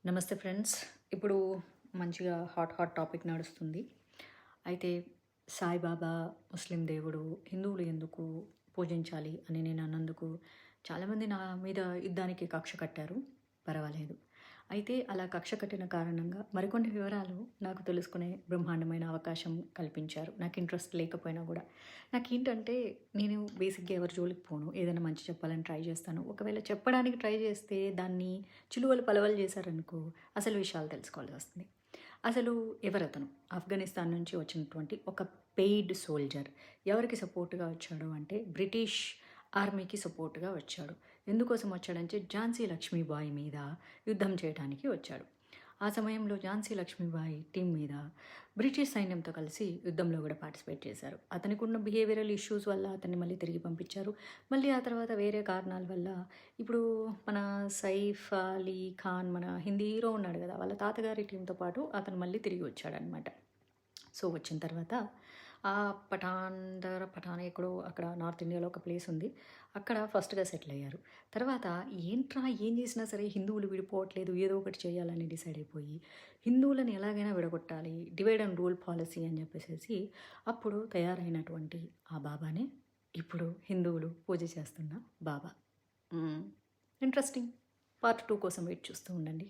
నమస్తే ఫ్రెండ్స్. ఇప్పుడు మంచిగా హాట్ టాపిక్ నడుస్తుంది. అయితే సాయిబాబా ముస్లిం దేవుడు, హిందువులు ఎందుకు పూజించాలి అని నేను అన్నందుకు చాలామంది నా మీద యుద్ధానికి కక్ష కట్టారు. పర్వాలేదు. అయితే అలా కక్ష కట్టిన కారణంగా మరికొన్ని వివరాలు నాకు తెలుసుకునే బ్రహ్మాండమైన అవకాశం కల్పించారు. నాకు ఇంట్రెస్ట్ లేకపోయినా గూడా. నాకేంటంటే నేను బేసిక్‌గా ఎవరి జోలికి పోను. ఏదైనా మంచి చెప్పాలని ట్రై చేస్తాను. ఒకవేళ చెప్పడానికి ట్రై చేస్తే దాన్ని చిలువలు పలవలు చేశారనుకో అసలు విషయాలు తెలుసుకోవాల్సొస్తుంది. అసలు ఎవరతను? ఆఫ్ఘనిస్తాన్ నుంచి వచ్చినటువంటి ఒక పెయిడ్ సోల్జర్. ఎవరికి సపోర్ట్‌గా వచ్చాడు అంటే బ్రిటిష్ ఆర్మీకి సపోర్ట్‌గా వచ్చాడు. ఎందుకోసం వచ్చాడంటే ఝాన్సీ లక్ష్మీబాయి మీద యుద్ధం చేయడానికి వచ్చాడు. ఆ సమయంలో ఝాన్సీ లక్ష్మీబాయి టీం మీద బ్రిటిష్ సైన్యంతో కలిసి యుద్ధంలో కూడా పార్టిసిపేట్ చేశారు. అతనికున్న బిహేవియరల్ ఇష్యూస్ వల్ల అతన్ని మళ్ళీ తిరిగి పంపించారు. మళ్ళీ ఆ తర్వాత వేరే కారణాల వల్ల ఇప్పుడు మన సైఫ్ అలీ ఖాన్ మన హిందీ హీరో ఉన్నాడు కదా! వాళ్ళ తాతగారి టీంతో పాటు అతను మళ్ళీ తిరిగి వచ్చాడనమాట. సో, వచ్చిన తర్వాత పఠాన్ ఎక్కడో అక్కడ నార్త్ ఇండియాలో ఒక ప్లేస్ ఉంది. అక్కడ ఫస్ట్‌గా సెటిల్ అయ్యారు. తర్వాత ఏంట్రా ఏం చేసినా సరే హిందువులు విడిపోవట్లేదు, ఏదో ఒకటి చేయాలని డిసైడ్ అయిపోయి, హిందువులని ఎలాగైనా విడగొట్టాలి, డివైడ్ అండ్ రూల్ పాలిసీ అని చెప్పేసేసి అప్పుడు తయారైనటువంటి ఆ బాబానే ఇప్పుడు హిందువులు పూజ చేస్తున్న బాబా. ఇంట్రెస్టింగ్. పార్ట్ 2 కోసం వెయిట్ చూస్తూ ఉండండి.